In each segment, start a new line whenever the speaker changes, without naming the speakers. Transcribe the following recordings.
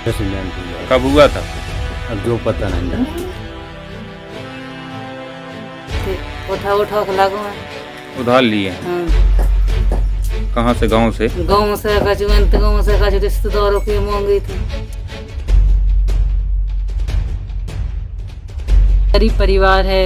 Accident हुआ।
कब हुआ था?
अब जो पता नहीं।
उठा उठा के लागू है।
उधार लिए हैं?
हाँ।
कहाँ से? गांव से?
गाँव से कचुवंत गाँव से कचु रिश्तेदारों की मांगी थी। गरीब परिवार है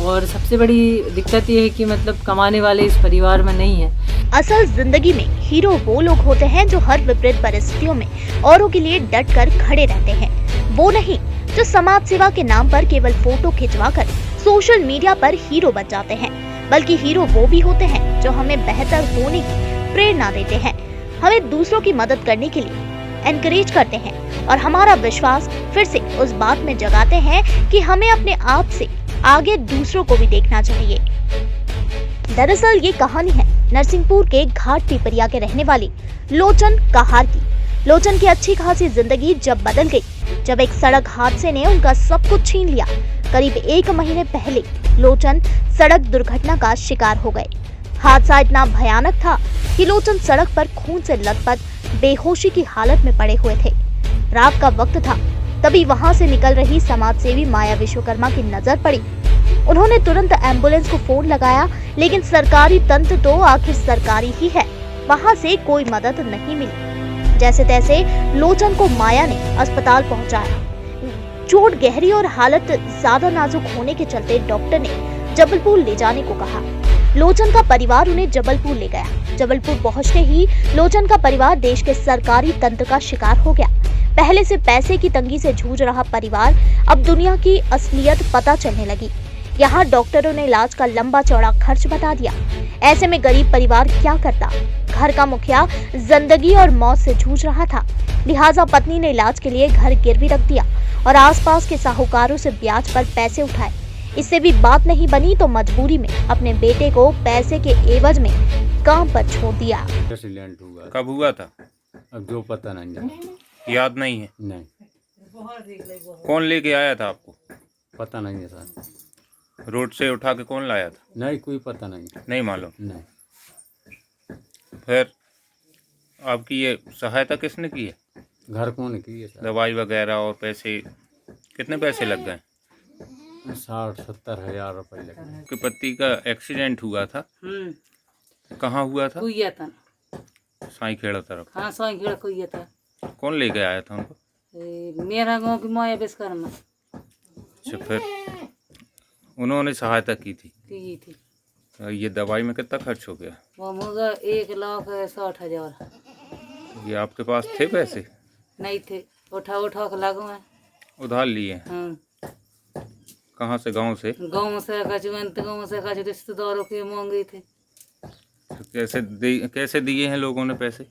और सबसे बड़ी दिक्कत ये है कि मतलब कमाने वाले इस परिवार में नहीं है।
असल जिंदगी में हीरो वो लोग होते हैं जो हर विपरीत परिस्थितियों में औरों के लिए डट कर खड़े रहते हैं। वो नहीं जो समाज सेवा के नाम पर केवल फोटो खिंचवाकर सोशल मीडिया पर हीरो बन जाते हैं, बल्कि हीरो वो भी होते हैं जो हमें बेहतर होने की प्रेरणा देते हैं, हमें दूसरों की मदद करने के लिए एनकरेज करते हैं और हमारा विश्वास फिर से उस बात में जगाते हैं कि हमें अपने आप से आगे दूसरों को भी देखना चाहिए। दरअसल ये कहानी है नरसिंहपुर के घाट पिपरिया के रहने वाली लोचन कहार की। लोचन की अच्छी खासी जिंदगी जब बदल गई जब एक सड़क हादसे ने उनका सब कुछ छीन लिया। करीब 1 महीने पहले लोचन सड़क दुर्घटना का शिकार हो गए। हादसा इतना भयानक था कि लोचन सड़क पर खून से लथपथ बेहोशी की हालत में पड़े हुए थे। रात का वक्त था, तभी वहां से निकल रही समाजसेवी माया विश्वकर्मा की नजर पड़ी। उन्होंने तुरंत एम्बुलेंस को फोन लगाया, लेकिन सरकारी तंत्र तो आखिर सरकारी ही है, वहां से कोई मदद नहीं मिली। जैसे तैसे लोचन को माया ने अस्पताल पहुंचाया। चोट गहरी और हालत ज्यादा नाजुक होने के चलते डॉक्टर ने जबलपुर ले जाने को कहा। लोचन का परिवार उन्हें जबलपुर ले गया। जबलपुर पहुंचते ही लोचन का परिवार देश के सरकारी तंत्र का शिकार हो गया। पहले से पैसे की तंगी से जूझ रहा परिवार अब दुनिया की असलियत पता चलने लगी। यहाँ डॉक्टरों ने इलाज का लंबा चौड़ा खर्च बता दिया। ऐसे में गरीब परिवार क्या करता? घर का मुखिया जिंदगी और मौत से जूझ रहा था, लिहाजा पत्नी ने इलाज के लिए घर गिरवी रख दिया और आसपास के साहूकारों से ब्याज पर पैसे उठाए। इससे भी बात नहीं बनी तो मजबूरी में अपने बेटे को पैसे के एवज में काम पर छोड़ दिया।
एक्सीडेंट हुआ।
कब हुआ था?
अब जो पता नहीं।
याद नहीं है?
नहीं,
कौन लेके आया था आपको?
पता नहीं है सर।
रोड से उठा के कौन लाया था?
नहीं, कोई पता नहीं।
नहीं मालूम।
नहीं,
फिर आपकी ये सहायता किसने की है?
घर कौन की है सर?
दवाई वगैरह और पैसे, कितने पैसे लग गए?
60-70 हजार रुपये लगे।
आपके पति का एक्सीडेंट हुआ था, कहाँ हुआ था?
कुइया था।
साईखेड़ा तरफ।
हाँ, साईखेड़ा कुइया था।
कौन लेके आया था उनको?
मेरा गाँव की माया विश्वकर्मा
अच्छा, फिर उन्होंने सहायता की थी।
की थी।
ये दवाई में कितना खर्च हो गया?
वो मुझे 1,60,000।
ये आपके पास थे पैसे?
नहीं थे, उठा उठा के लागू है।
उधार लिए हैं?
हाँ।
कहाँ से? गांव से?
गाँव से कचुवंत गाँव से कचु रिश्तेदारों की मांगी थी।
तो कैसे दिए हैं लोगों ने पैसे?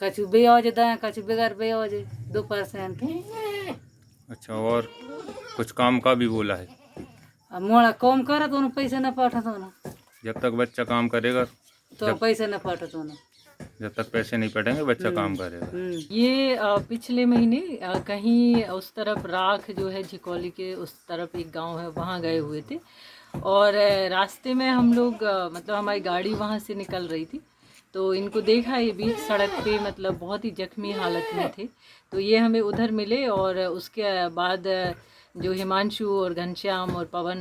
कचु ब्याज दें, कचु बगैर ब्याज 2%।
अच्छा, और कुछ काम का भी बोला है?
अब मोड़ा कम करे तो पैसे न पाठा तो ना,
जब तक बच्चा काम करेगा
तो पैसे न पाठा तो ना।
जब तक पैसे नहीं पटेंगे बच्चा काम करेगा।
ये पिछले महीने कहीं उस तरफ राख जो है झिकोली के उस तरफ एक गांव है, वहाँ गए हुए थे और रास्ते में हम लोग मतलब हमारी गाड़ी वहाँ से निकल रही थी तो इनको देखा ये बीच सड़क पे मतलब बहुत ही जख्मी हालत में थे। तो ये हमें उधर मिले और उसके बाद जो हिमांशु और घनश्याम और पवन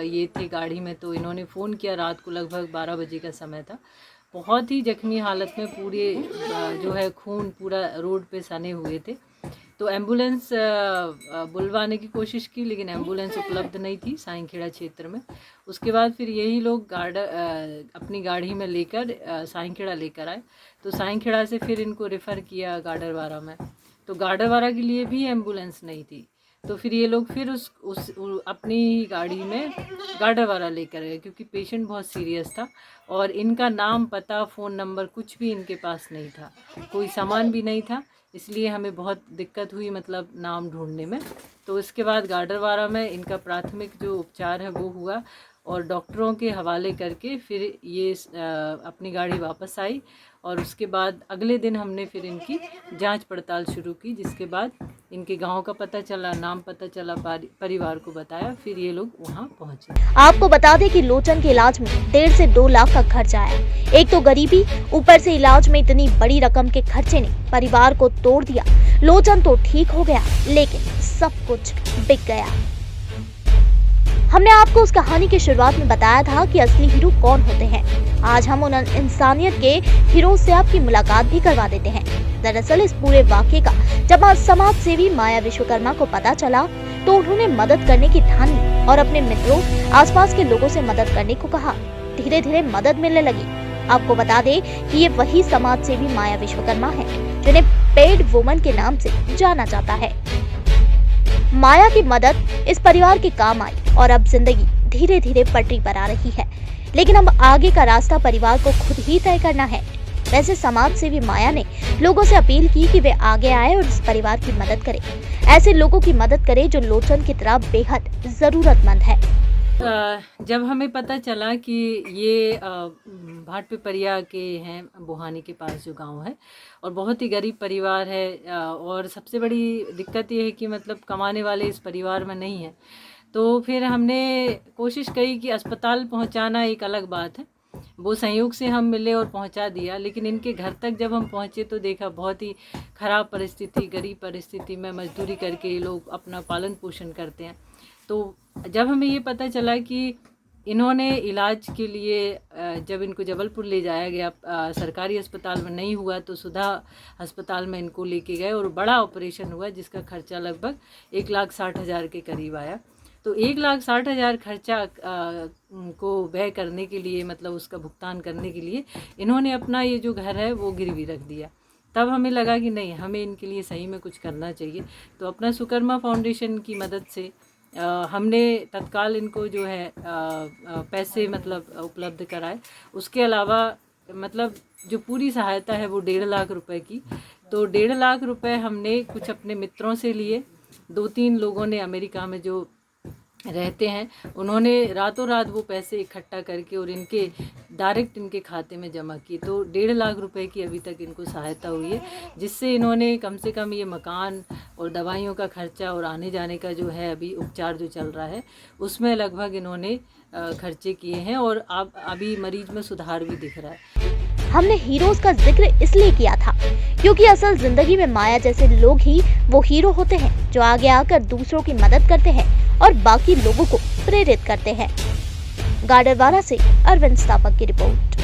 ये थे गाड़ी में, तो इन्होंने फ़ोन किया। रात को लगभग 12 बजे का समय था। बहुत ही जख्मी हालत में पूरे जो है खून पूरा रोड पे सने हुए थे। तो एम्बुलेंस बुलवाने की कोशिश की, लेकिन एम्बुलेंस उपलब्ध नहीं थी साईखेड़ा क्षेत्र में। उसके बाद फिर यही लोग अपनी गाड़ी में लेकर साईखेड़ा लेकर आए। तो साईखेड़ा से फिर इनको रेफ़र किया गाडरवारा में। तो गाडरवारा के लिए भी एम्बुलेंस नहीं थी। तो फिर ये लोग फिर अपनी गाड़ी में गाडरवारा लेकर गए, क्योंकि पेशेंट बहुत सीरियस था और इनका नाम पता फ़ोन नंबर कुछ भी इनके पास नहीं था, कोई सामान भी नहीं था। इसलिए हमें बहुत दिक्कत हुई मतलब नाम ढूंढने में। तो इसके बाद गाडरवारा में इनका प्राथमिक जो उपचार है वो हुआ और डॉक्टरों के हवाले करके फिर ये अपनी गाड़ी वापस आई और उसके बाद अगले दिन हमने फिर इनकी जांच पड़ताल शुरू की, जिसके बाद इनके गांव का पता चला, नाम पता चला, परिवार को बताया, फिर ये लोग वहां पहुंचे।
आपको बता दें कि लोचन के इलाज में 1.5 से 2 लाख का खर्च आया। एक तो गरीबी, ऊपर से इलाज में इतनी बड़ी रकम के खर्चे ने परिवार को तोड़ दिया। लोचन तो ठीक हो गया, लेकिन सब कुछ बिक गया। हमने आपको उस कहानी की शुरुआत में बताया था कि असली हीरो कौन होते हैं। आज हम उन इंसानियत के हीरो से आपकी मुलाकात भी करवा देते हैं। दरअसल इस पूरे वाकये का जब समाज सेवी माया विश्वकर्मा को पता चला तो उन्होंने मदद करने की ठान ली और अपने मित्रों, आसपास के लोगों से मदद करने को कहा। धीरे धीरे मदद मिलने लगी। आपको बता दें कि ये वही समाज सेवी माया विश्वकर्मा है जिन्हें पेड वुमन के नाम से जाना जाता है। माया की मदद इस परिवार के काम आई और अब जिंदगी धीरे धीरे पटरी पर आ रही है। लेकिन अब आगे का रास्ता परिवार को खुद ही तय करना है। वैसे समाज सेवी माया ने लोगों से अपील की कि वे आगे आए और इस परिवार की मदद करें। ऐसे लोगों की मदद करें जो लोचन की तरह बेहद जरूरतमंद है।
जब हमें पता चला कि ये भाट पिपरिया के हैं, बुहानी के पास जो गांव है, और बहुत ही गरीब परिवार है, और सबसे बड़ी दिक्कत ये है कि मतलब कमाने वाले इस परिवार में नहीं है, तो फिर हमने कोशिश की कि अस्पताल पहुंचाना एक अलग बात है। वो संयोग से हम मिले और पहुंचा दिया, लेकिन इनके घर तक जब हम पहुंचे तो देखा बहुत ही ख़राब परिस्थिति, गरीब परिस्थिति में मजदूरी करके ये लोग अपना पालन पोषण करते हैं। तो जब हमें ये पता चला कि इन्होंने इलाज के लिए जब इनको जबलपुर ले जाया गया, सरकारी अस्पताल में नहीं हुआ तो सुधा अस्पताल में इनको लेके गए और बड़ा ऑपरेशन हुआ जिसका खर्चा लगभग 1,60,000 के करीब आया। तो 1,60,000 खर्चा को व्यय करने के लिए, मतलब उसका भुगतान करने के लिए इन्होंने अपना ये जो घर है वो गिरवी रख दिया। तब हमें लगा कि नहीं, हमें इनके लिए सही में कुछ करना चाहिए। तो अपना सुकर्मा फाउंडेशन की मदद से हमने तत्काल इनको जो है पैसे मतलब उपलब्ध कराए। उसके अलावा मतलब जो पूरी सहायता है वो 1.5 लाख रुपए की। तो 1.5 लाख रुपए हमने कुछ अपने मित्रों से लिए। 2-3 लोगों ने अमेरिका में जो रहते हैं, उन्होंने रातों रात वो पैसे इकट्ठा करके और इनके डायरेक्ट इनके खाते में जमा की। तो 1.5 लाख रुपए की अभी तक इनको सहायता हुई है, जिससे इन्होंने कम से कम ये मकान और दवाइयों का खर्चा और आने जाने का जो है अभी उपचार जो चल रहा है उसमें लगभग इन्होंने खर्चे किए हैं, और अब अभी मरीज में सुधार भी दिख रहा है।
हमने हीरोज का जिक्र इसलिए किया था क्योंकि असल जिंदगी में माया जैसे लोग ही वो हीरो होते हैं जो आगे आकर दूसरों की मदद करते हैं और बाकी लोगों को प्रेरित करते हैं। गाडरवारा से अरविंद स्थापक की रिपोर्ट।